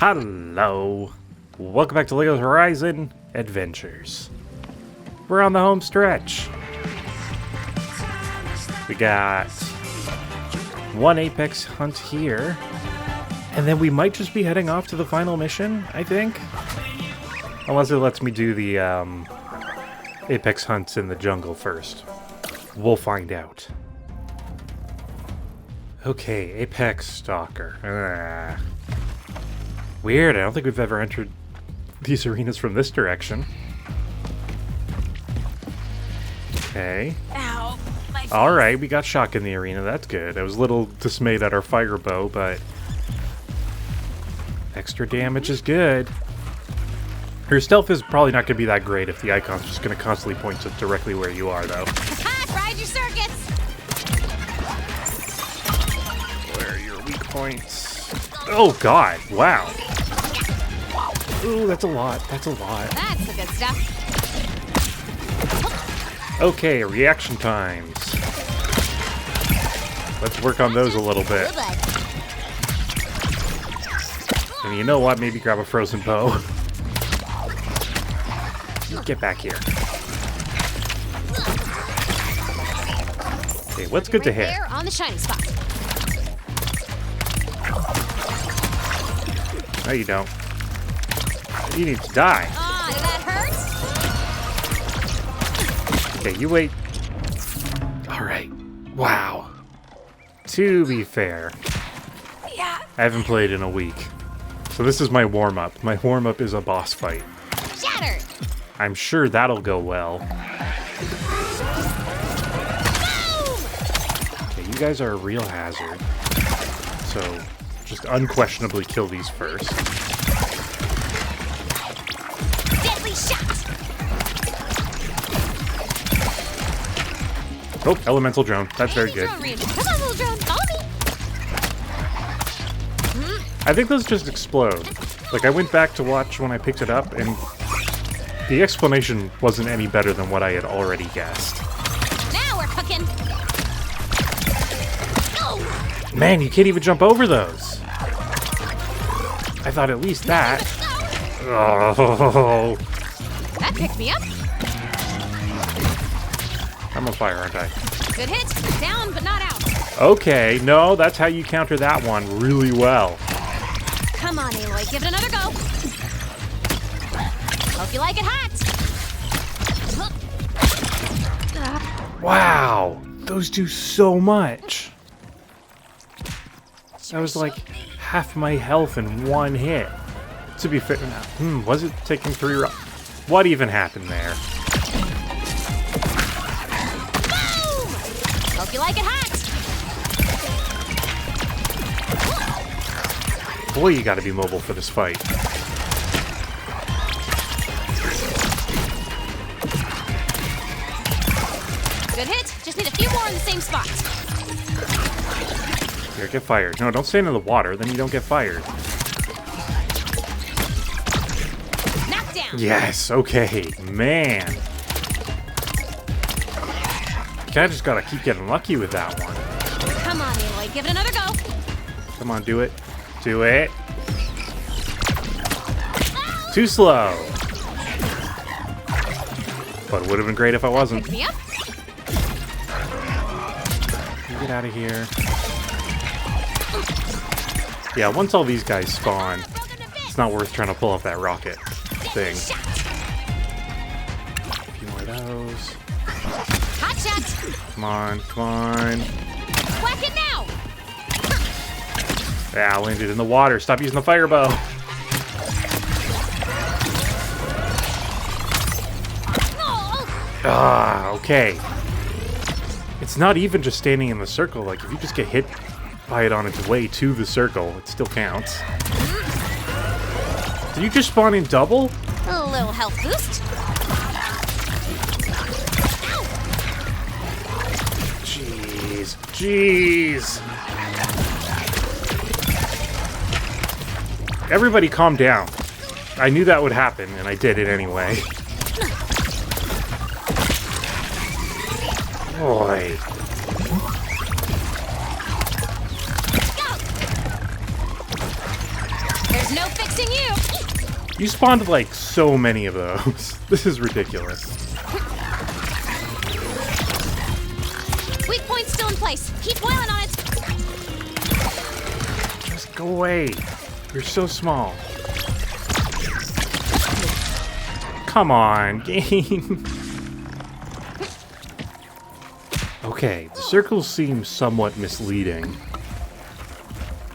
Hello! Welcome back to LEGO Horizon Adventures. We're on the home stretch. We got one apex hunt here, and then we might just be heading off to the final mission, I think. Unless it lets me do the apex hunts in the jungle first. We'll find out. Okay, Apex Stalker. Weird, I don't think we've ever entered these arenas from this direction. Okay. Ow, my face. Alright, we got shock in the arena, that's good. I was a little dismayed at our fire bow, but extra damage is good. Her stealth is probably not going to be that great if the icon's just going to constantly point to directly where you are, though. Ride your circuits! Where are your weak points? Oh god, wow. Ooh, that's a lot, that's a lot. That's the good stuff. Okay, reaction times. Let's work on those a little bit. Good luck. And you know what, maybe grab a frozen bow. Get back here. Okay, what's good to hit? There on the shiny spot. No, you don't. You need to die. Ah, did that hurt? Okay, you wait. Alright. Wow. To be fair, Yeah. I haven't played in a week. So this is my warm-up. My warm-up is a boss fight. Shattered. I'm sure that'll go well. Boom! Okay, you guys are a real hazard. So, just unquestionably kill these first. Deadly shot. Oh, elemental drone. That's very good. Drone range. Come on, little drone. Follow me. I think those just explode. Like, I went back to watch when I picked it up, and the explanation wasn't any better than what I had already guessed. Now we're cooking. Oh! Man, you can't even jump over those. I thought at least that. Oh, That picked me up. I'm on fire, aren't I? Good hit. Down, but not out. Okay, no, that's how you counter that one really well. Come on, Aloy. Give it another go. Hope you like it hot. Wow, those do so much. That was like half my health in one hit. To be fair, was it taking 3 rounds? What even happened there? Boom! Hope you like it hot. Boy, you gotta be mobile for this fight. Good hit. Just need a few more in the same spot. Here, get fired. No, don't stand in the water, then you don't get fired. Knocked down. Yes, okay, man. I just gotta keep getting lucky with that one. Come on, Aloy. Give it another go. Come on, do it. Do it. Too slow. But it would have been great if I wasn't. Pick me up. Get out of here. Yeah, once all these guys spawn, it's not worth trying to pull off that rocket thing. A few more of those. Hot shot. Come on, come on. Whack it now. Yeah, I landed in the water. Stop using the fire bow. Oh. Ah, okay. It's not even just standing in the circle. Like, if you just get hit by it on its way to the circle, it still counts. Did you just spawn in double? A little health boost. Ow. Jeez. Jeez. Everybody calm down. I knew that would happen, and I did it anyway. Boy. There's no fix Fixing you! You spawned like so many of those. This is ridiculous. Weak point's still in place. Keep wailing on it. Just go away. You're so small. Come on, game. Okay, the circles seem somewhat misleading.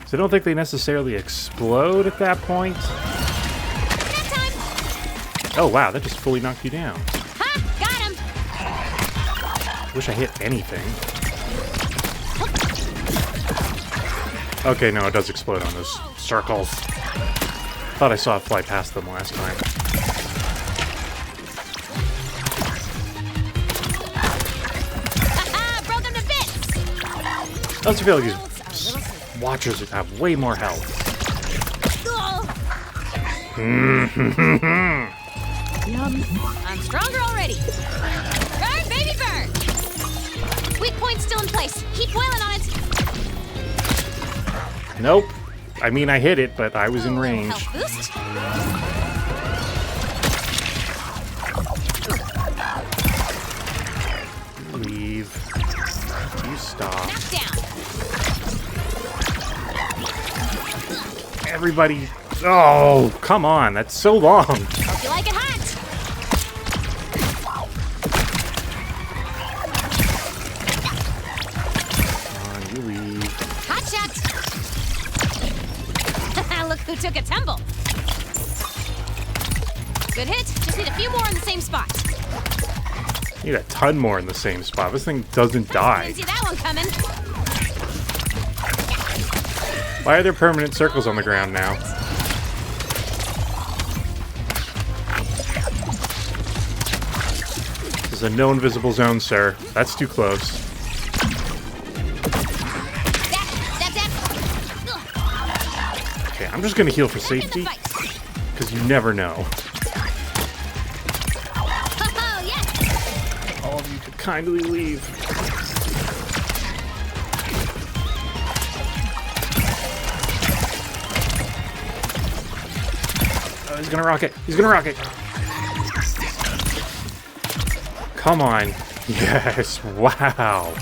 So I don't think they necessarily explode at that point. That time. Oh wow, that just fully knocked you down. Ha! Got him. Wish I hit anything. Okay, no, it does explode on those circles. Thought I saw it fly past them last time. Broke him to bits. I also feel like these watchers have way more health. Yum. I'm stronger already. Burn, baby, burn. Weak point still in place. Keep wailing on it. Nope. I mean, I hit it, but I was in range. Health boost. Leave. You stop. Knock down. Everybody. Oh, come on. That's so long. Hope you like it hot. Come on, you leave. Hot shot. Look who took a tumble. Good hit. Just need a few more in the same spot. Need a ton more in the same spot. This thing doesn't die. Didn't see that one coming. Why are there permanent circles on the ground now? This is a no invisible zone, sir. That's too close. Okay, I'm just gonna heal for safety, because you never know. Oh, yes. All of you could kindly leave. Oh, he's gonna rocket. He's gonna rocket. Come on. Yes. Wow.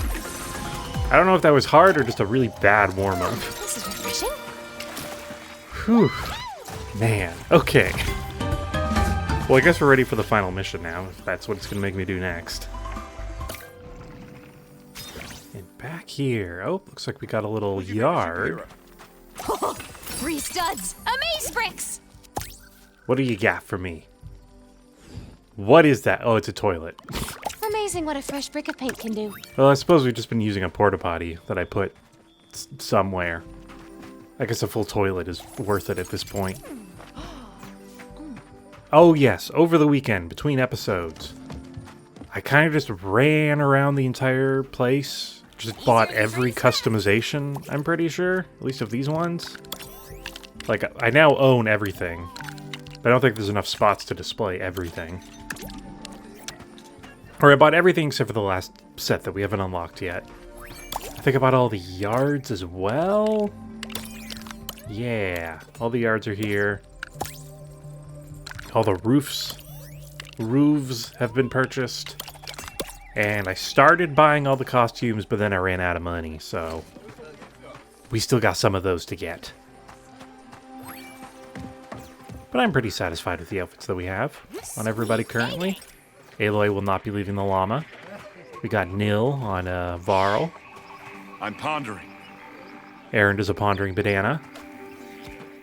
I don't know if that was hard or just a really bad warm-up. This is refreshing. Whew. Man. Okay. Well, I guess we're ready for the final mission now, if that's what it's going to make me do next. And back here. Oh, looks like we got a little yard. 3 studs. Amaze bricks. What do you got for me? What is that? Oh, it's a toilet. Amazing what a fresh brick of paint can do. Well, I suppose we've just been using a porta potty that I put somewhere. I guess a full toilet is worth it at this point. Oh yes, over the weekend, between episodes, I kind of just ran around the entire place. Just bought every customization, I'm pretty sure. At least of these ones. Like, I now own everything. But I don't think there's enough spots to display everything. Or I bought everything except for the last set that we haven't unlocked yet. I think I bought all the yards as well. Yeah, all the yards are here. All the roofs have been purchased. And I started buying all the costumes, but then I ran out of money, so we still got some of those to get. But I'm pretty satisfied with the outfits that we have on everybody currently. Aloy will not be leaving the llama. We got Nil on Varl. I'm pondering. Aaron does a pondering banana.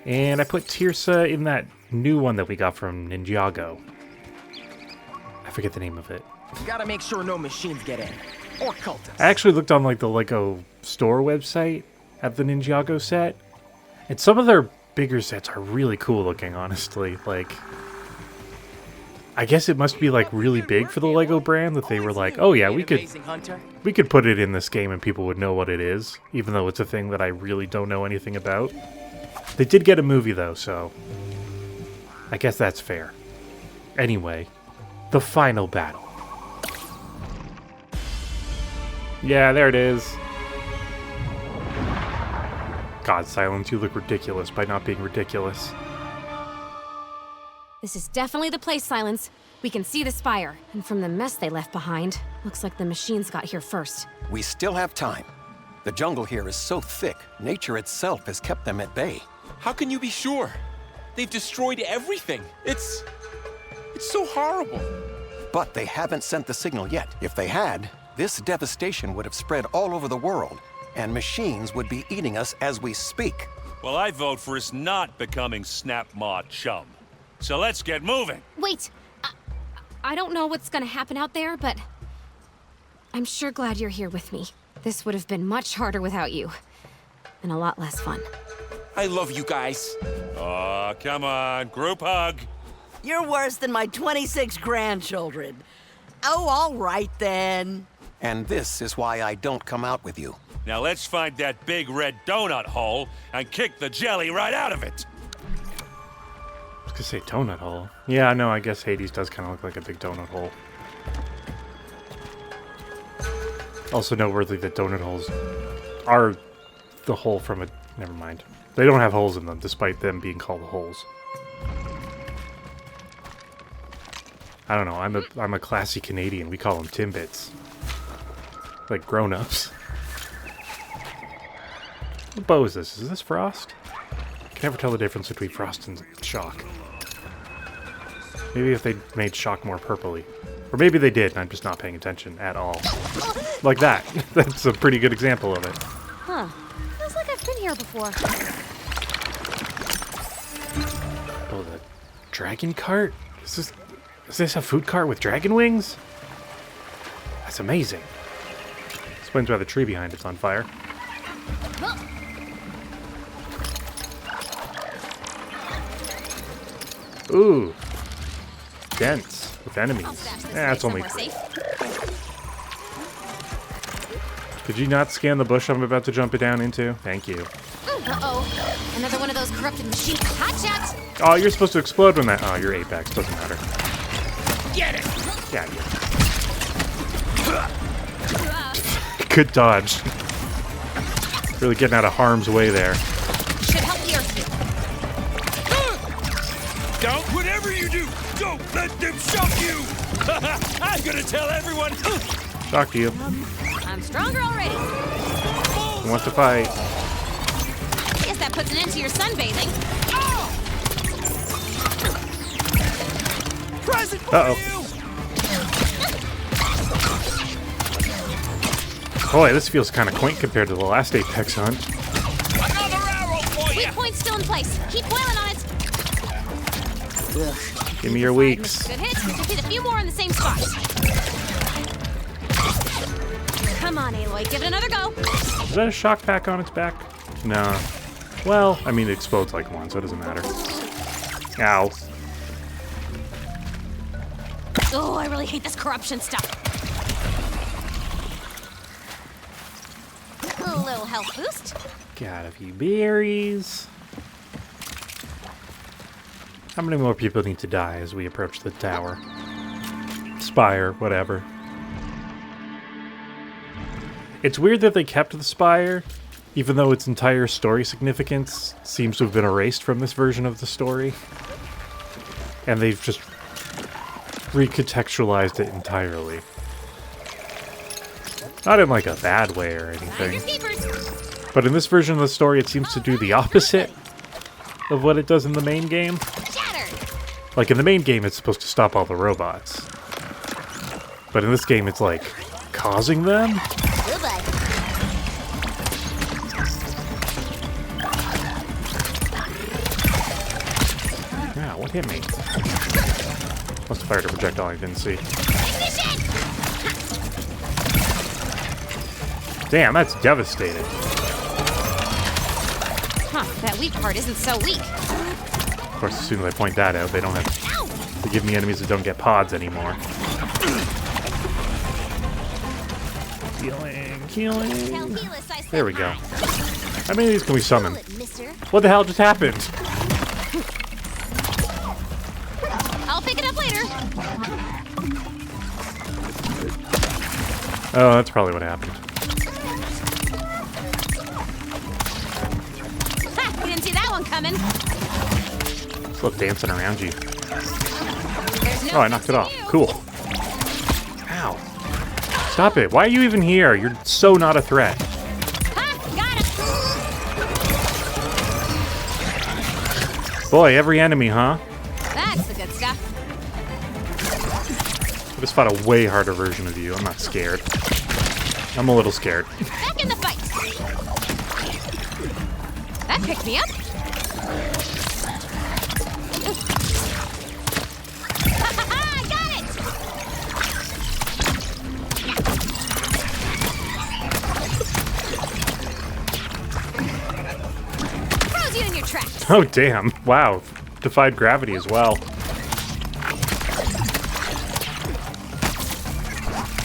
And I put Tirsa in that new one that we got from Ninjago. I forget the name of it. Gotta make sure no machines get in. Or cultists. I actually looked on like the Lego store website at the Ninjago set. And some of their bigger sets are really cool looking, honestly. Like, I guess it must be like really big for the Lego brand that they were like, oh yeah, we could put it in this game and people would know what it is, even though it's a thing that I really don't know anything about. They did get a movie though, so I guess that's fair. Anyway, the final battle. Yeah, there it is. God, Silence, you look ridiculous by not being ridiculous. This is definitely the place, Silence. We can see the spire, and from the mess they left behind, looks like the machines got here first. We still have time. The jungle here is so thick, nature itself has kept them at bay. How can you be sure? They've destroyed everything. It's so horrible. But they haven't sent the signal yet. If they had, this devastation would have spread all over the world, and machines would be eating us as we speak. Well, I vote for us not becoming Snap-Maw chum. So let's get moving. Wait! I don't know what's gonna happen out there, but I'm sure glad you're here with me. This would have been much harder without you, and a lot less fun. I love you guys. Oh, come on, group hug. You're worse than my 26 grandchildren. Oh, all right then. And this is why I don't come out with you. Now let's find that big red donut hole and kick the jelly right out of it. I was gonna say donut hole. Yeah, no, I guess Hades does kind of look like a big donut hole. Also noteworthy that donut holes are the hole from a... Never mind. They don't have holes in them, despite them being called holes. I don't know, I'm a classy Canadian. We call them Timbits. Like grown-ups. What bow is this? Is this Frost? I can never tell the difference between Frost and Shock. Maybe if they made Shock more purpley. Or maybe they did, and I'm just not paying attention at all. Like that. That's a pretty good example of it. Huh. Feels like I've been here before. Oh, the dragon cart? Is this a food cart with dragon wings? That's amazing. Explains why the tree behind it's on fire. Ooh. Dense with enemies. It's only three. Could you not scan the bush I'm about to jump it down into? Thank you. Uh-oh. Another one of those corrupted machines. Hot shot! Oh, you're supposed to explode when that... Oh, you're Apex. Doesn't matter. Get it! Yeah, good dodge. Really getting out of harm's way there. Should help the earth. Don't, whatever you do, don't let them shock you! I'm gonna tell everyone! Shock you. I'm stronger already. Who wants to fight? Guess that puts an end to your sunbathing. Present for Uh-oh. you! Boy, this feels kind of quaint compared to the last Apex hunt. Another arrow for Weak you! point's still in place. Keep boiling on it. Give me your weeks. Good hits. Just hit a few more in the same spot. Come on, Aloy. Give it another go. Is that a shock pack on its back? No. Well, I mean, it explodes like one, so it doesn't matter. Ow. Oh, I really hate this corruption stuff. A little health boost. Got a few berries. How many more people need to die as we approach the tower? Spire, whatever. It's weird that they kept the spire, even though its entire story significance seems to have been erased from this version of the story. And they've just recontextualized it entirely. Not in like a bad way or anything. But in this version of the story, it seems to do the opposite of what it does in the main game. Like in the main game, it's supposed to stop all the robots. But in this game, it's like causing them? Yeah, what hit me? Must have fired a projectile I didn't see. Damn, that's devastating. Huh, that weak part isn't so weak. Of course, as soon as I point that out, they don't have to give me enemies that don't get pods anymore. Healing. There we go. How many of these can we summon? What the hell just happened? I'll pick it up later. Oh, that's probably what happened. Ha! You didn't see that one coming. Just love dancing around you. There's no Oh, I knocked it off. fixing you. Cool. Ow. Stop it. Why are you even here? You're so not a threat. Ha! Got it. Boy, every enemy, huh? That's the good stuff. I just fought a way harder version of you. I'm not scared. I'm a little scared. Back in the fight. That picked me up. I got it. Froze you in your tracks. Oh, damn. Wow. Defied gravity as well. And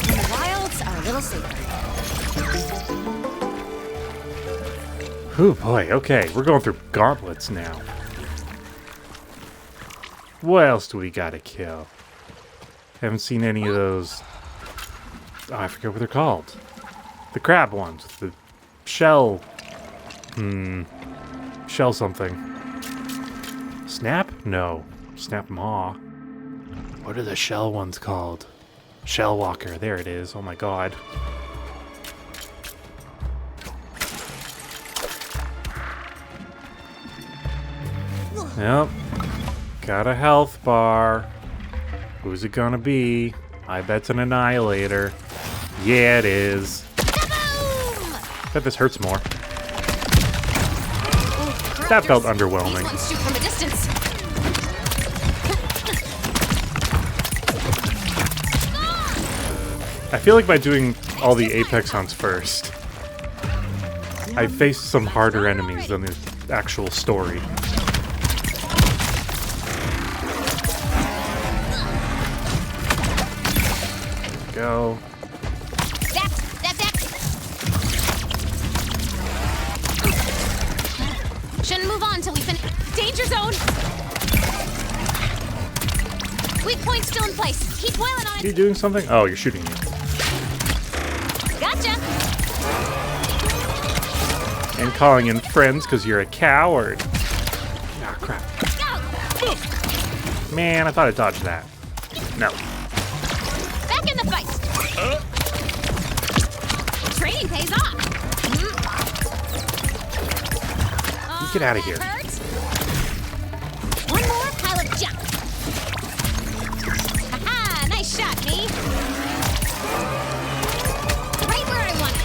the wilds are a little safer. Oh boy, okay. We're going through gauntlets now. What else do we gotta kill? Haven't seen any of those... Oh, I forget what they're called. The crab ones. The shell... Shell something. Snap? No. Snap maw. What are the shell ones called? Shell walker. There it is. Oh my god. Yep. Got a health bar. Who's it gonna be? I bet it's an annihilator. Yeah, it is. Kaboom! Bet this hurts more. That felt underwhelming. These ones shoot from a distance. I feel like by doing all the Apex hunts first, I faced some harder enemies than the actual story. Go. Zap, zap, zap. Shouldn't move on till we finish. Danger zone. Weak point still in place. Keep boiling on Are you it. doing something? Oh, you're shooting me. Gotcha. And calling in friends because you're a coward. Ah, crap. Go. Man, I thought I dodged that. No. Back in the fight. Training pays off. You get out of here. That hurts. One more pilot jump. Haha, nice shot, me. Right where I want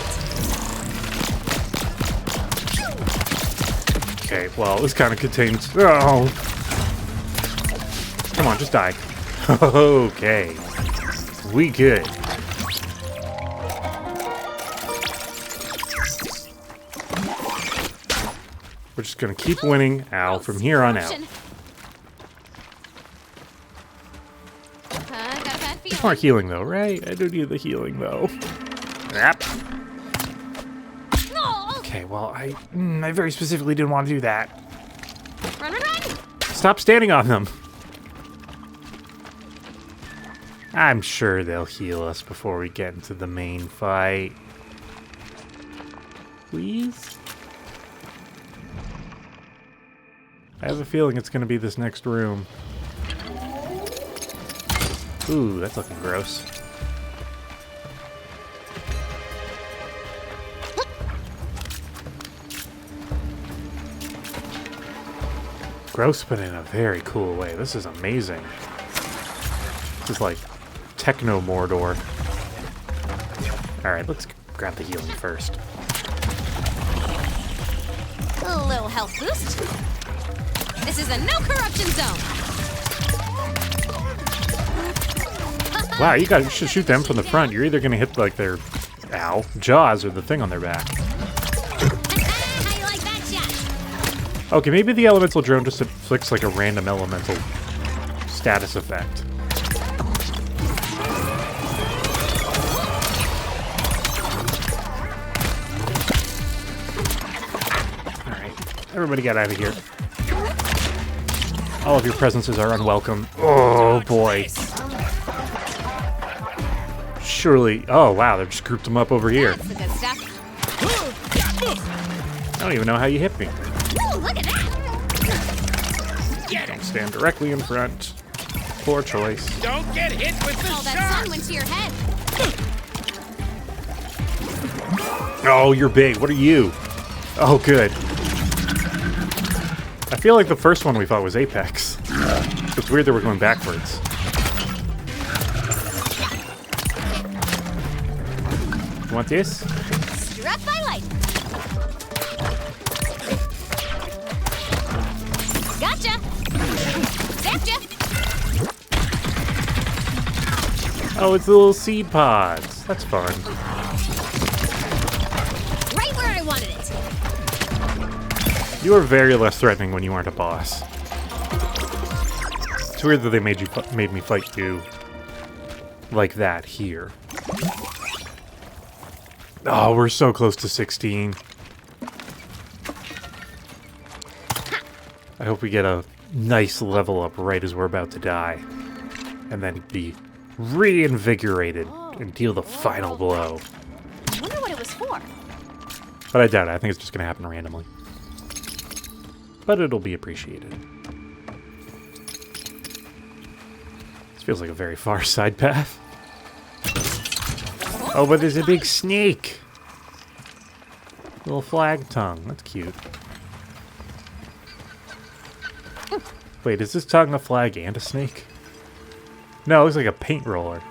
it. Okay, well, this kind of contains... Oh. Come on, just die. Okay. We good. We're just gonna keep winning, Ow, from here on out. Got a bad feeling. More healing, though, right? I do need the healing, though. Yep. No. Okay, well, I very specifically didn't want to do that. Run, run, run. Stop standing on them. I'm sure they'll heal us before we get into the main fight. Please? I have a feeling it's going to be this next room. Ooh, that's looking gross. Gross, but in a very cool way. This is amazing. This is like Techno Mordor. Alright, let's grab the healing first. A little health boost. This is a no corruption zone. Wow, you should shoot them from the front. You're either going to hit like their, ow, jaws or the thing on their back. How you like that shot? Okay, maybe the elemental drone just inflicts like a random elemental status effect. Alright, everybody get out of here. All of your presences are unwelcome. Oh boy. Surely, oh wow, they've just grouped them up over here. That's the good stuff. I don't even know how you hit me. Ooh, look at that. Don't stand directly in front. Poor choice. Don't get hit with the Oh, that shark! sun went to your head. Oh, you're big. What are you? Oh, good. I feel like the first one we thought was Apex. It's weird that we're going backwards. You want this? Struck by lightning. Gotcha. Zapped ya. Oh, it's the little seed pods. That's fun. Right where I wanted it. You were very less threatening when you weren't a boss. It's weird that they made me fight you like that here. Oh, we're so close to 16. I hope we get a nice level up right as we're about to die. And then be reinvigorated and deal the final blow. I wonder what it was for. But I doubt it. I think it's just going to happen randomly. But it'll be appreciated. This feels like a very far side path. Oh, but there's a big snake. Little flag tongue. That's cute. Wait, is this tongue a flag and a snake? No, it looks like a paint roller.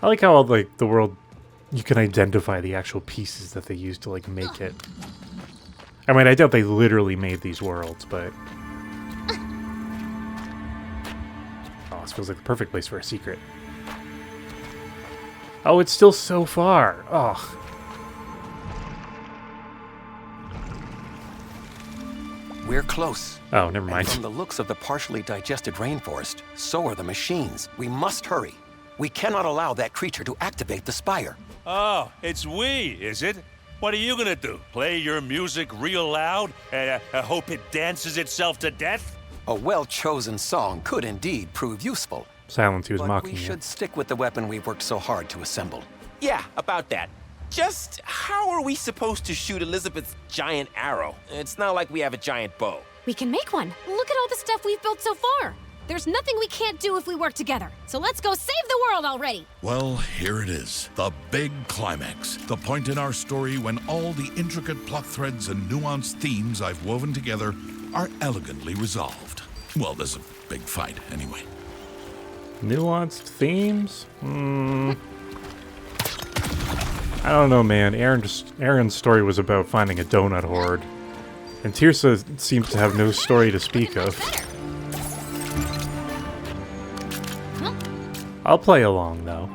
I like how, like, the world, you can identify the actual pieces that they use to, like, make it. I mean, I doubt they literally made these worlds, but... Oh, this feels like the perfect place for a secret. Oh, it's still so far. Oh. We're close. Oh, never mind. And from the looks of the partially digested rainforest, so are the machines. We must hurry. We cannot allow that creature to activate the spire. Oh, it's we, is it? What are you gonna do? Play your music real loud and hope it dances itself to death? A well-chosen song could indeed prove useful. Silence, he was But mocking we you. should stick with the weapon we've worked so hard to assemble. Yeah, about that. Just how are we supposed to shoot Elizabeth's giant arrow? It's not like we have a giant bow. We can make one. Look at all the stuff we've built so far. There's nothing we can't do if we work together. So let's go save the world already. Well, here it is. The big climax. The point in our story when all the intricate plot threads and nuanced themes I've woven together are elegantly resolved. Well, there's a big fight, anyway. Nuanced themes? I don't know, man. Aaron's story was about finding a donut hoard. And Tirsa seems to have no story to speak of. I'll play along, though.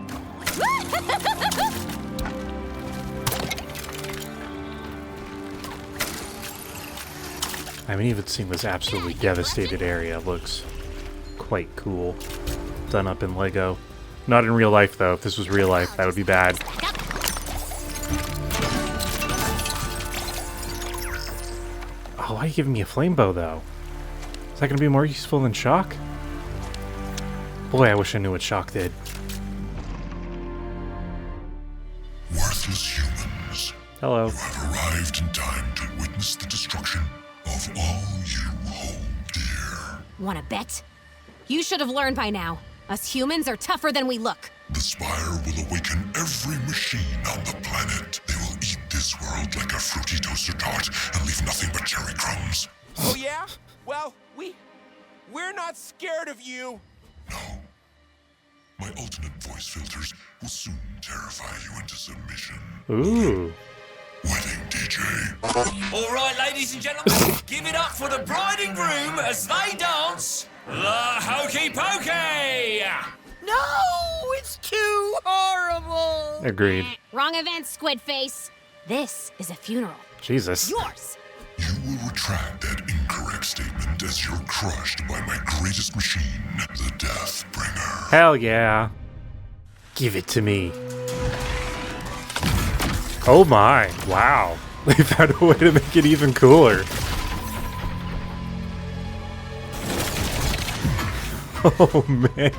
I mean, even seeing this absolutely devastated area looks quite cool. Done up in Lego. Not in real life, though. If this was real life, that would be bad. Oh, why are you giving me a flame bow, though? Is that going to be more useful than shock? Boy, I wish I knew what shock did. Worthless humans. Hello. You have arrived in time to witness the destruction of all you hold dear. Wanna bet? You should have learned by now. Us humans are tougher than we look. The spire will awaken every machine on the planet. They will eat this world like a fruity toaster tart and leave nothing but cherry crumbs. Oh yeah? Well, we're not scared of you. No. My alternate voice filters will soon terrify you into submission. Ooh. Wedding DJ. All right, ladies and gentlemen, give it up for the bride and groom as they dance the Hokey Pokey! No, it's too horrible. Agreed. Wrong event, Squid Face. This is a funeral. Jesus. Yours. You will retract that incorrect statement as you're crushed by my greatest machine, the Deathbringer. Hell yeah. Give it to me. Oh my. Wow. They found a way to make it even cooler. Oh man.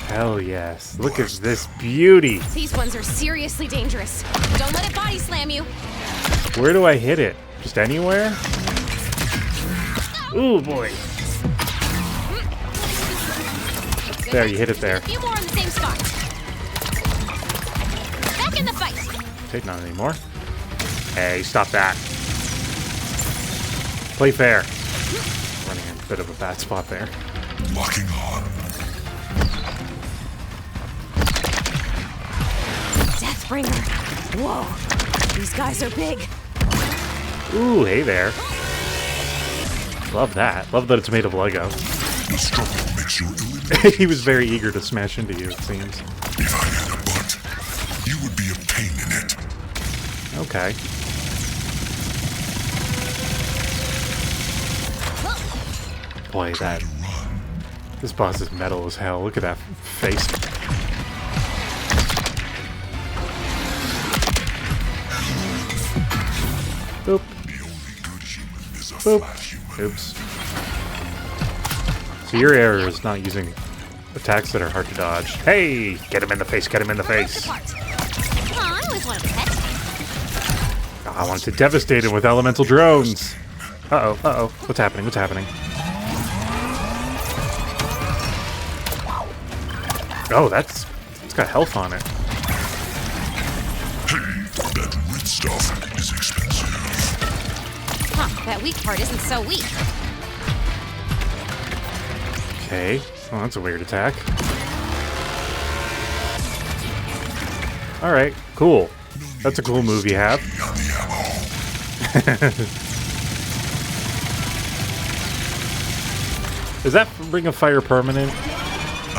Hell yes. Look at this beauty. These ones are seriously dangerous. Don't let it body slam you. Where do I hit it? Just anywhere? Ooh, boy. Good. There, you hit it there. A few more in the same spot. Back in the fight. Okay, not anymore. Hey, stop that. Play fair. Running in a bit of a bad spot there. Locking on. Deathbringer. Whoa. These guys are big. Ooh, hey there. Love that. Love that it's made of Lego. The struggle makes you eliminate. He was very eager to smash into you, it seems. If I had a butt, you would be a pain in it. Okay. Boy, that... This boss is metal as hell. Look at that face. Boop. The only good human is a Boop. flat human. Oops. So your error is not using attacks that are hard to dodge. Hey! Get him in the face, get him in the face! Come on, I always wanted a pet. I want to devastate him with elemental drones! Uh-oh, uh-oh. What's happening, what's happening? Oh, it's got health on it. Hey, that red stuff is expensive. Huh, that weak part isn't so weak. Okay. Oh, that's a weird attack. Alright, cool. That's a cool move you have. On the ammo. Is that Ring of Fire permanent?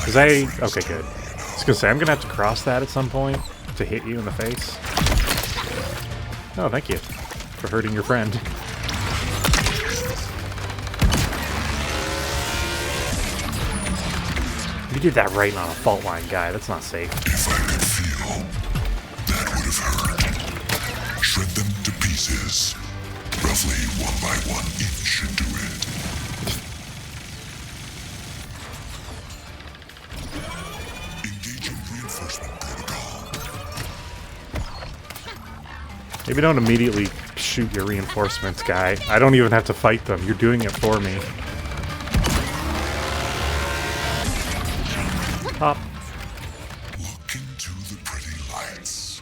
Okay, good. I was gonna say, I'm gonna have to cross that at some point to hit you in the face. Oh, thank you for hurting your friend. You did that right on a fault line guy. That's not safe. If I could feel, that would have hurt. Shred them to pieces. Roughly 1 by 1 each into it. Engaging reinforcement protocol. Maybe don't immediately shoot your reinforcements, guy. I don't even have to fight them. You're doing it for me. Pop. Look into the pretty lights.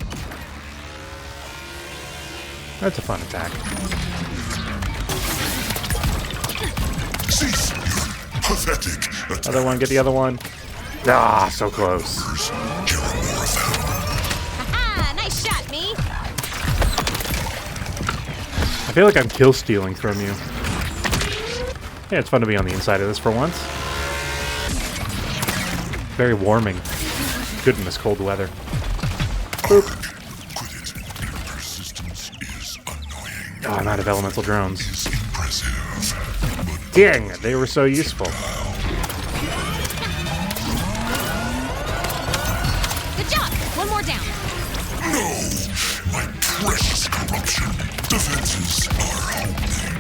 That's a fun attack. Cease your pathetic attack. Other one, get the other one. Ah, so close. Here are more of them. Haha, nice shot, me. I feel like I'm kill stealing from you. Yeah, it's fun to be on the inside of this for once. Very warming. Good in this cold weather. Boop. Quit it. Your persistence is annoying. Oh, I'm out of elemental drones. It's impressive. But Dang, they were so useful. Good job. One more down. no! My precious corruption. Defenses are holding.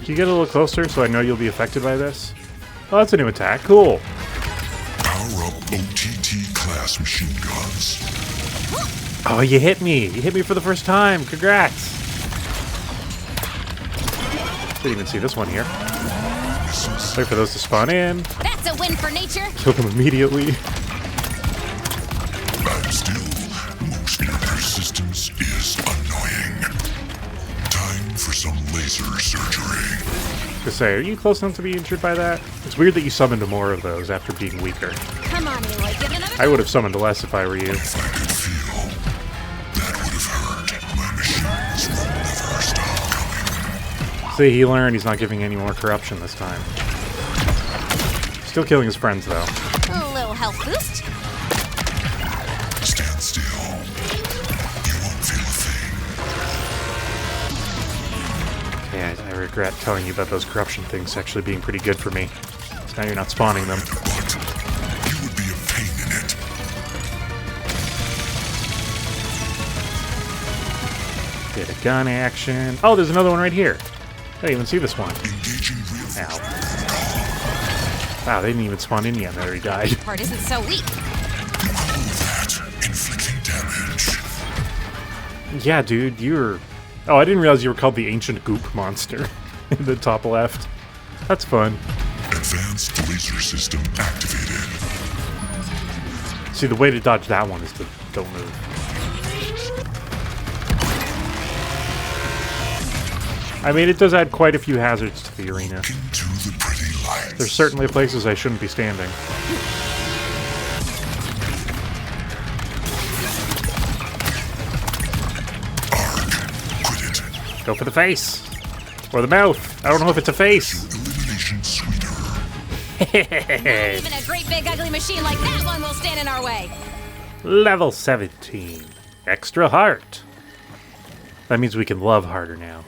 Can you get a little closer so I know you'll be affected by this? Oh, that's a new attack. Cool. Power up OTT class machine guns. Oh, you hit me. You hit me for the first time. Congrats. Didn't even see this one here. Wait for those to spawn in. That's a win for nature. Kill them immediately. I'm still. Most of your persistence is annoying. Time for some laser surgery. To say, are you close enough to be injured by that? It's weird that you summoned more of those after being weaker. Come on, Aloy, give it another I would have summoned less if I were you. If I could feel, that would have hurt. My machines will never stop coming. See, he learned he's not giving any more corruption this time. Still killing his friends, though. A little health boost. Stand still. You won't feel a thing. Yeah, I regret telling you about those corruption things actually being pretty good for me. So now you're not spawning them. But you would be a pain in it. Bit of gun action. Oh, there's another one right here. I didn't even see this one. Engaging Ow. reinforcement. Wow, they didn't even spawn in yet and they already died. Part isn't so weak. That inflicting damage. Yeah, dude, you're Oh, I didn't realize you were called the Ancient Goop Monster in the top left. That's fun. Advanced laser system activated. See, the way to dodge that one is to don't move. I mean, it does add quite a few hazards to the arena. Into the pretty lights. There's certainly places I shouldn't be standing. Quit it. Go for the face. Or the mouth. I don't know if it's a face. Elimination sweeter. Not even a great big ugly machine like that one will stand in our way. Level 17. Extra heart. That means we can love harder now.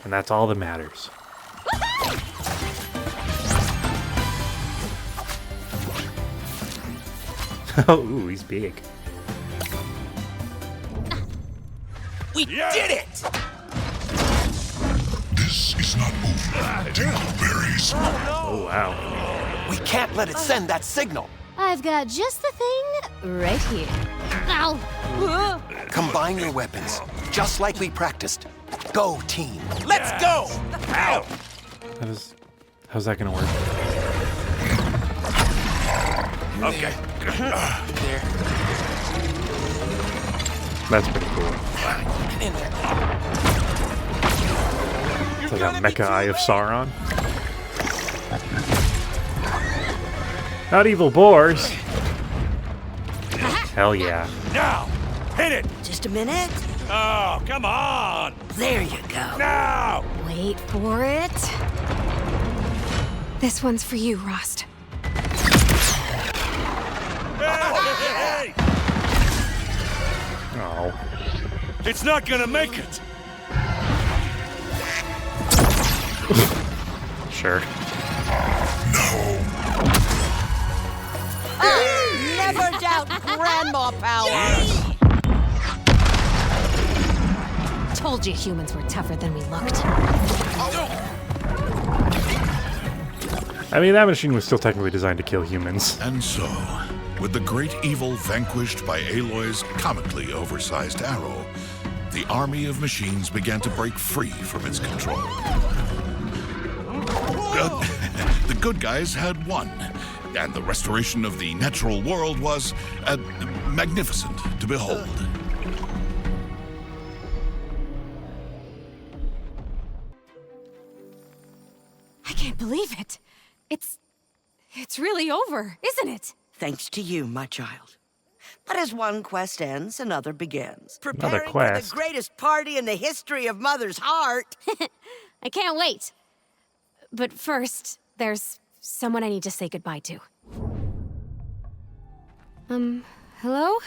And that's all that matters. Oh, ooh, he's big. We did it! This is not over. Dingleberries. Oh, wow. We can't let it send that signal. I've got just the thing right here. Ow! Combine your weapons, just like we practiced. Go, team. Let's go! Ow! How's that gonna work? Okay. There. That's pretty cool. In there. It's like a mecha eye of Sauron. Not evil boars. Hell yeah. Now, hit it. Just a minute. Oh, come on. There you go. Now. Wait for it. This one's for you, Rost. Hey. Oh. It's not gonna make it. Sure. Never doubt grandma power. Told you humans were tougher than we looked. I mean, that machine was still technically designed to kill humans. And so, with the great evil vanquished by Aloy's comically oversized arrow, the army of machines began to break free from its control. The good guys had won, and the restoration of the natural world was magnificent to behold. I can't believe it. It's really over, isn't it? Thanks to you, my child. But as one quest ends, another begins. Preparing for quest. the greatest party in the history of Mother's Heart. I can't wait. But first, there's someone I need to say goodbye to. Hello?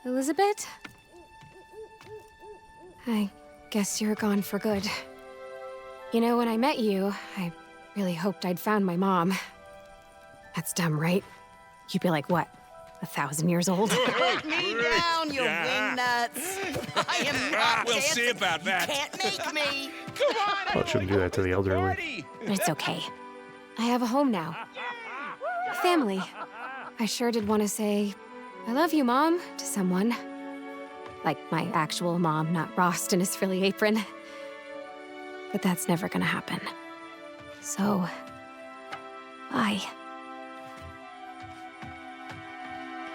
Elizabeth? I guess you're gone for good. You know, when I met you, I really hoped I'd found my mom. That's dumb, right? You'd be like, what, 1,000 years old? Put me down, you wingnuts. I am not We'll dancing. see about that. You can't make me. Well, shouldn't do that to the elderly. But it's okay. I have a home now. A family. I sure did want to say, I love you, Mom, to someone. Like my actual mom, not Rost in his frilly apron. But that's never gonna happen. So, bye.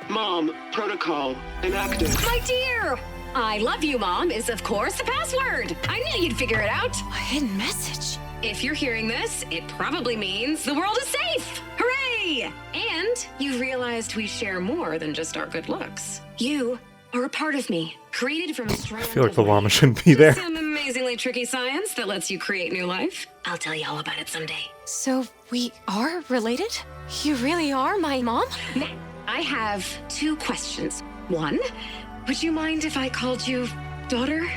Mom, protocol inactive. My dear! I love you, Mom, is of course the password. I knew you'd figure it out. A hidden message. If you're hearing this, it probably means the world is safe. Hooray! And you realized we share more than just our good looks. You are a part of me, created from a strand I feel like the of llama light. shouldn't be there. Some amazingly tricky science that lets you create new life. I'll tell you all about it someday. So, we are related? You really are my mom? Now, I have 2 questions. 1, would you mind if I called you daughter?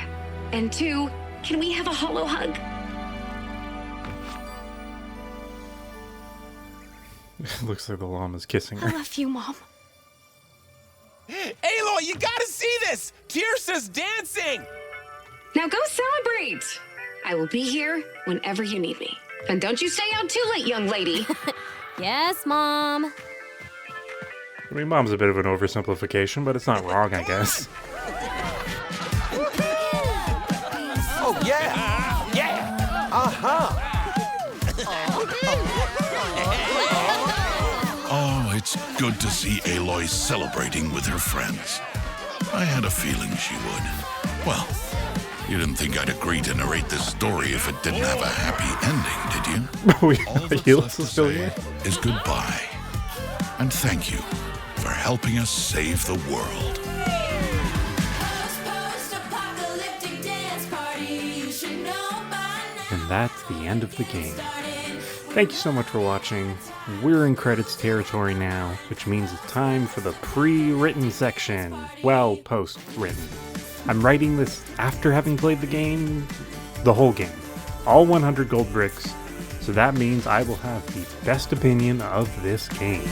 And 2, can we have a hollow hug? Looks like the llama's kissing I her. love you, Mom. Aloy, you gotta see this! Tirsa's dancing! Now go celebrate! I will be here whenever you need me. And don't you stay out too late, young lady. Yes, Mom. I mean, mom's a bit of an oversimplification, but it's not wrong, I guess. Oh, yeah! Yeah! Uh-huh! Oh, it's good to see Aloy celebrating with her friends. I had a feeling she would. Well, you didn't think I'd agree to narrate this story if it didn't have a happy ending, did you? All that's left to say is goodbye. And thank you for helping us save the world. And that's the end of the game. Thank you so much for watching. We're in credits territory now, which means it's time for the pre-written section. Well, post-written. I'm writing this after having played the game, the whole game. All 100 gold bricks, so that means I will have the best opinion of this game.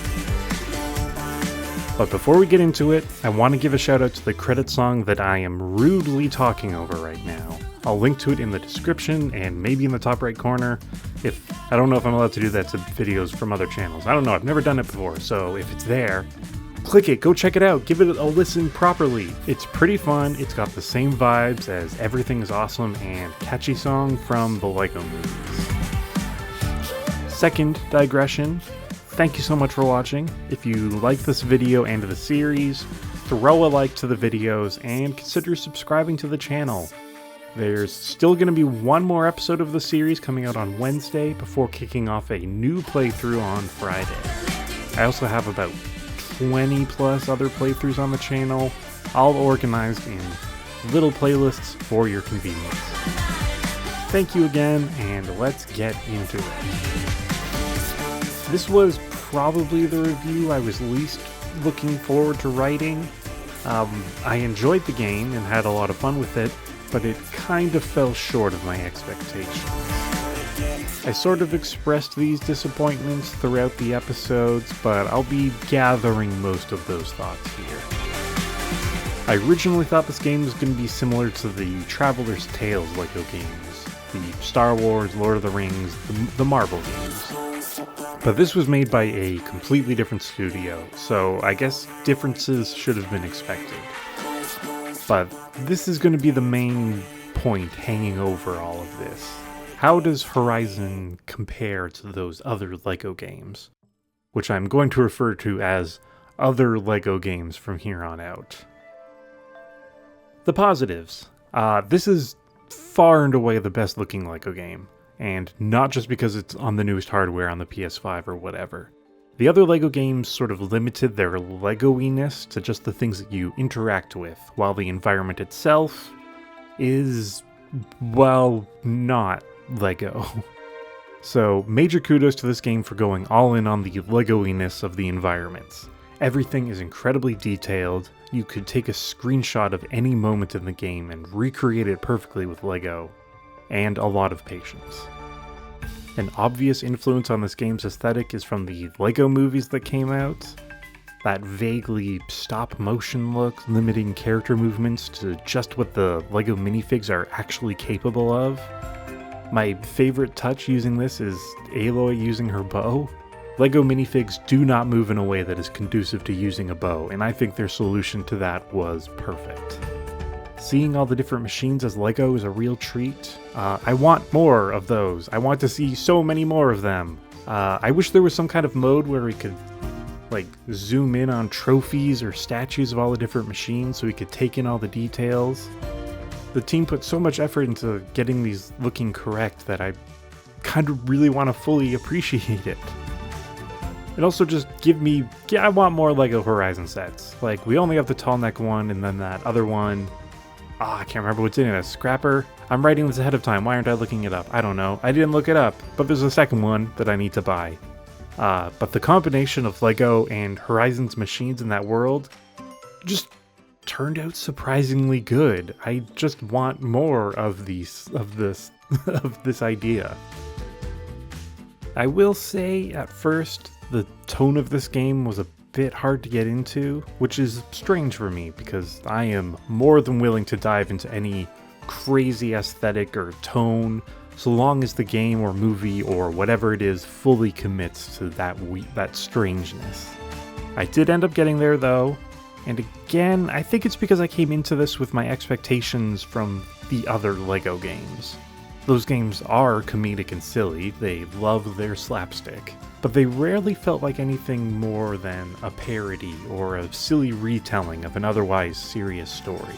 But before we get into it, I want to give a shout out to the credit song that I am rudely talking over right now. I'll link to it in the description and maybe in the top right corner. I don't know if I'm allowed to do that to videos from other channels. I don't know, I've never done it before, so if it's there, click it, go check it out, give it a listen properly. It's pretty fun, it's got the same vibes as Everything is Awesome and Catchy Song from the LEGO movies. Second digression, thank you so much for watching. If you like this video and the series, throw a like to the videos and consider subscribing to the channel. There's still going to be one more episode of the series coming out on Wednesday before kicking off a new playthrough on Friday. I also have about 20 plus other playthroughs on the channel, all organized in little playlists for your convenience. Thank you again, and let's get into it. This was probably the review I was least looking forward to writing. I enjoyed the game and had a lot of fun with it, but it kind of fell short of my expectations. I sort of expressed these disappointments throughout the episodes, but I'll be gathering most of those thoughts here. I originally thought this game was going to be similar to the Traveler's Tales LEGO games, the Star Wars, Lord of the Rings, the Marvel games. But this was made by a completely different studio, so I guess differences should have been expected. But this is going to be the main point hanging over all of this. How does Horizon compare to those other LEGO games? Which I'm going to refer to as other LEGO games from here on out. The positives. This is far and away the best looking LEGO game. And not just because it's on the newest hardware on the PS5 or whatever. The other LEGO games sort of limited their LEGO-iness to just the things that you interact with, while the environment itself is, well, not LEGO. So, major kudos to this game for going all in on the LEGO-iness of the environments. Everything is incredibly detailed. You could take a screenshot of any moment in the game and recreate it perfectly with LEGO, and a lot of patience. An obvious influence on this game's aesthetic is from the LEGO movies that came out. That vaguely stop-motion look, limiting character movements to just what the LEGO minifigs are actually capable of. My favorite touch using this is Aloy using her bow. LEGO minifigs do not move in a way that is conducive to using a bow, and I think their solution to that was perfect. Seeing all the different machines as LEGO is a real treat. I want more of those. I want to see so many more of them. I wish there was some kind of mode where we could like zoom in on trophies or statues of all the different machines so we could take in all the details. The team put so much effort into getting these looking correct that I kind of really want to fully appreciate it. It also just I want more LEGO Horizon sets. Like, we only have the tall neck one and then that other one. I can't remember what's in it, a scrapper? I'm writing this ahead of time, why aren't I looking it up? I don't know, I didn't look it up, but there's a second one that I need to buy. But the combination of LEGO and Horizon's machines in that world just turned out surprisingly good. I just want more of this idea. I will say, at first, the tone of this game was a bit hard to get into, which is strange for me because I am more than willing to dive into any crazy aesthetic or tone so long as the game or movie or whatever it is fully commits to that strangeness. I did end up getting there though. And again, I think it's because I came into this with my expectations from the other LEGO games. Those games are comedic and silly, they love their slapstick, but they rarely felt like anything more than a parody or a silly retelling of an otherwise serious story.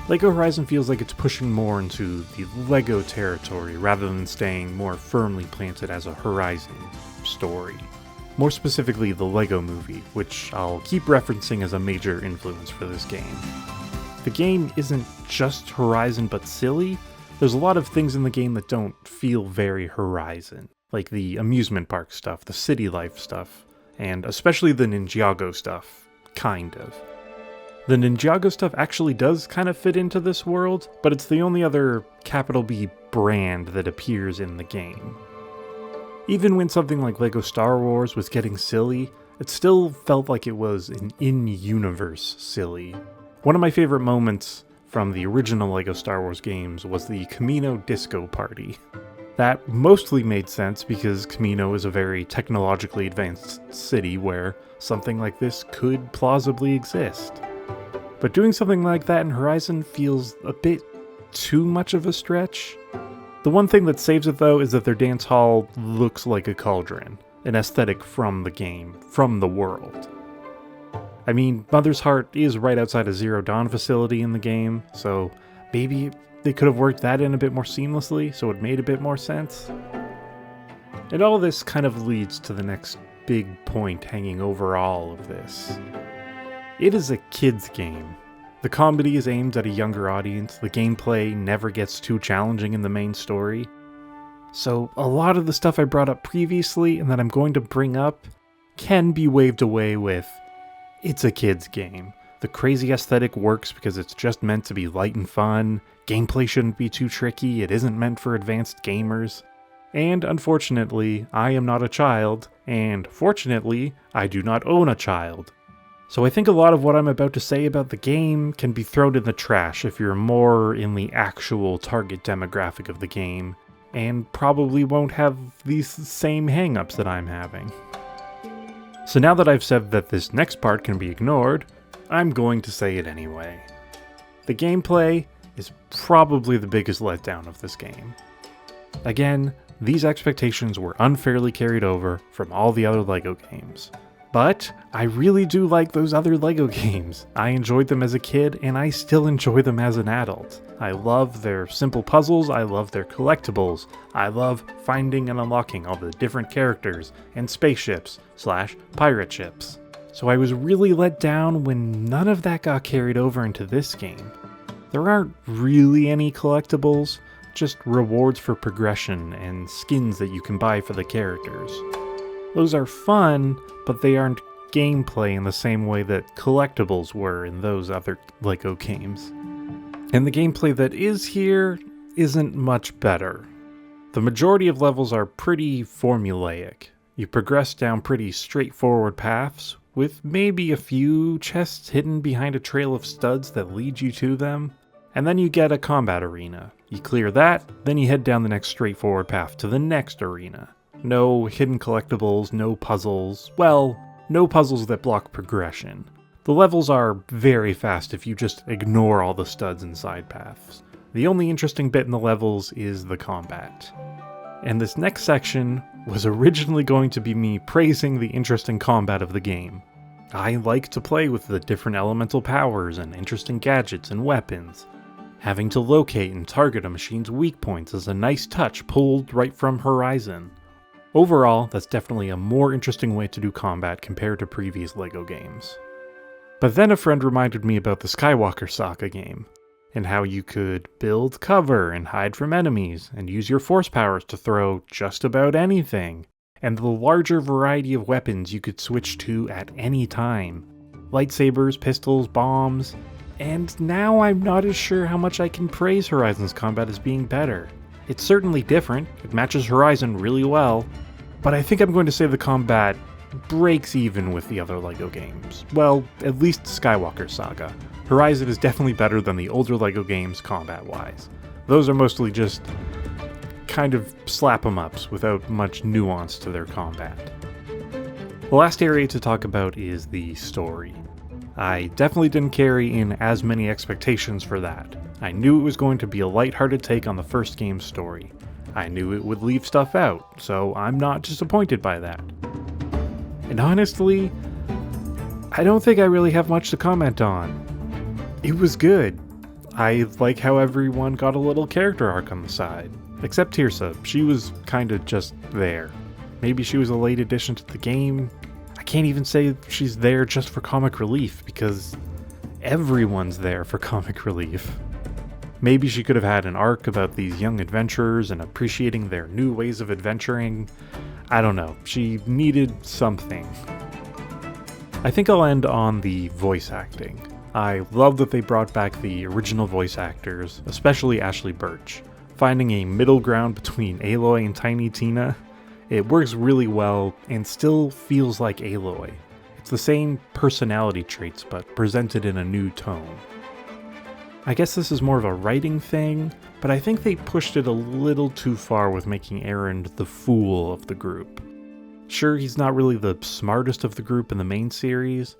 LEGO Horizon feels like it's pushing more into the LEGO territory rather than staying more firmly planted as a Horizon story. More specifically, the LEGO Movie, which I'll keep referencing as a major influence for this game. The game isn't just Horizon but silly. There's a lot of things in the game that don't feel very Horizon, like the amusement park stuff, the city life stuff, and especially the Ninjago stuff, kind of. The Ninjago stuff actually does kind of fit into this world, but it's the only other capital B brand that appears in the game. Even when something like LEGO Star Wars was getting silly, it still felt like it was an in-universe silly. One of my favorite moments from the original LEGO Star Wars games was the Kamino Disco Party. That mostly made sense because Kamino is a very technologically advanced city where something like this could plausibly exist. But doing something like that in Horizon feels a bit too much of a stretch. The one thing that saves it though is that their dance hall looks like a cauldron, an aesthetic from the game, from the world. I mean, Mother's Heart is right outside a Zero Dawn facility in the game, so maybe they could have worked that in a bit more seamlessly, so it made a bit more sense. And all this kind of leads to the next big point hanging over all of this. It is a kid's game. The comedy is aimed at a younger audience, the gameplay never gets too challenging in the main story. So a lot of the stuff I brought up previously and that I'm going to bring up can be waved away with, it's a kid's game. The crazy aesthetic works because it's just meant to be light and fun, gameplay shouldn't be too tricky, it isn't meant for advanced gamers. And unfortunately, I am not a child, and fortunately, I do not own a child. So I think a lot of what I'm about to say about the game can be thrown in the trash if you're more in the actual target demographic of the game, and probably won't have these same hangups that I'm having. So now that I've said that this next part can be ignored, I'm going to say it anyway. The gameplay is probably the biggest letdown of this game. Again, these expectations were unfairly carried over from all the other LEGO games. But I really do like those other LEGO games. I enjoyed them as a kid, and I still enjoy them as an adult. I love their simple puzzles, I love their collectibles, I love finding and unlocking all the different characters and spaceships / pirate ships. So I was really let down when none of that got carried over into this game. There aren't really any collectibles, just rewards for progression and skins that you can buy for the characters. Those are fun, but they aren't gameplay in the same way that collectibles were in those other LEGO games. And the gameplay that is here isn't much better. The majority of levels are pretty formulaic. You progress down pretty straightforward paths, with maybe a few chests hidden behind a trail of studs that lead you to them, and then you get a combat arena. You clear that, then you head down the next straightforward path to the next arena. No hidden collectibles, no puzzles, well, no puzzles that block progression. The levels are very fast if you just ignore all the studs and side paths. The only interesting bit in the levels is the combat. And this next section was originally going to be me praising the interesting combat of the game. I like to play with the different elemental powers and interesting gadgets and weapons. Having to locate and target a machine's weak points is a nice touch pulled right from Horizon. Overall, that's definitely a more interesting way to do combat compared to previous LEGO games. But then a friend reminded me about the Skywalker Saga game, and how you could build cover and hide from enemies, and use your force powers to throw just about anything, and the larger variety of weapons you could switch to at any time. Lightsabers, pistols, bombs, and now I'm not as sure how much I can praise Horizon's combat as being better. It's certainly different, it matches Horizon really well, but I think I'm going to say the combat breaks even with the other LEGO games. Well, at least Skywalker Saga. Horizon is definitely better than the older LEGO games combat-wise. Those are mostly just kind of slap-em-ups without much nuance to their combat. The last area to talk about is the story. I definitely didn't carry in as many expectations for that. I knew it was going to be a lighthearted take on the first game's story. I knew it would leave stuff out, so I'm not disappointed by that. And honestly, I don't think I really have much to comment on. It was good. I like how everyone got a little character arc on the side. Except Tirsa, she was kinda just there. Maybe she was a late addition to the game. I can't even say she's there just for comic relief, because everyone's there for comic relief. Maybe she could have had an arc about these young adventurers and appreciating their new ways of adventuring. I don't know, she needed something. I think I'll end on the voice acting. I love that they brought back the original voice actors, especially Ashley Birch. Finding a middle ground between Aloy and Tiny Tina, it works really well and still feels like Aloy. It's the same personality traits, but presented in a new tone. I guess this is more of a writing thing, but I think they pushed it a little too far with making Aaron the fool of the group. Sure, he's not really the smartest of the group in the main series,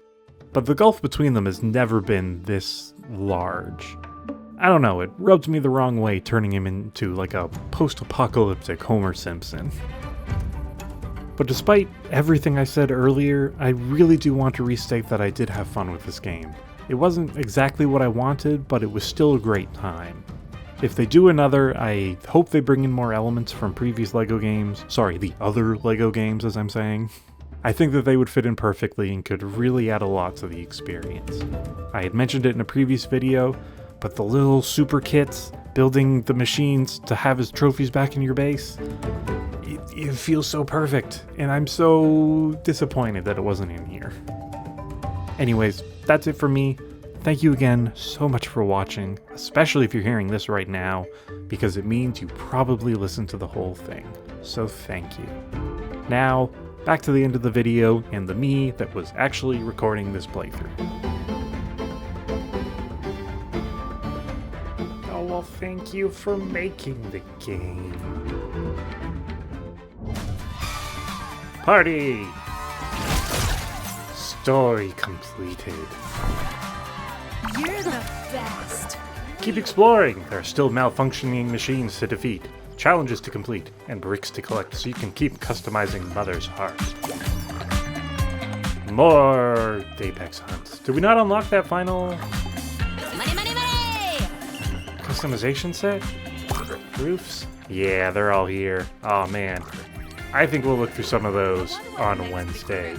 but the gulf between them has never been this large. I don't know, it rubbed me the wrong way turning him into like a post-apocalyptic Homer Simpson. But despite everything I said earlier, I really do want to restate that I did have fun with this game. It wasn't exactly what I wanted, but it was still a great time. If they do another, I hope they bring in more elements from previous LEGO games. Sorry, the other LEGO games, as I'm saying. I think that they would fit in perfectly and could really add a lot to the experience. I had mentioned it in a previous video, but the little super kits, building the machines to have as trophies back in your base, it feels so perfect, and I'm so disappointed that it wasn't in here. Anyways, that's it for me. Thank you again so much for watching, especially if you're hearing this right now, because it means you probably listened to the whole thing. So thank you. Now, back to the end of the video and the me that was actually recording this playthrough. Oh, well, thank you for making the game. Party! Story completed. You're the best. Keep exploring. There are still malfunctioning machines to defeat, challenges to complete, and bricks to collect so you can keep customizing Mother's heart. More Apex hunts. Did we not unlock that final customization set? Roofs? Yeah, they're all here. Oh man. I think we'll look through some of those on Wednesday.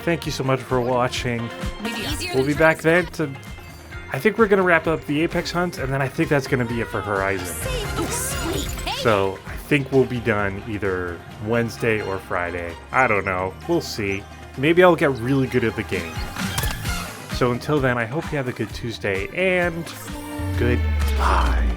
Thank you so much for watching. We'll be back then to... I think we're going to wrap up the Apex hunt, and then I think that's going to be it for Horizon. So I think we'll be done either Wednesday or Friday. I don't know. We'll see. Maybe I'll get really good at the game. So until then, I hope you have a good Tuesday, and goodbye.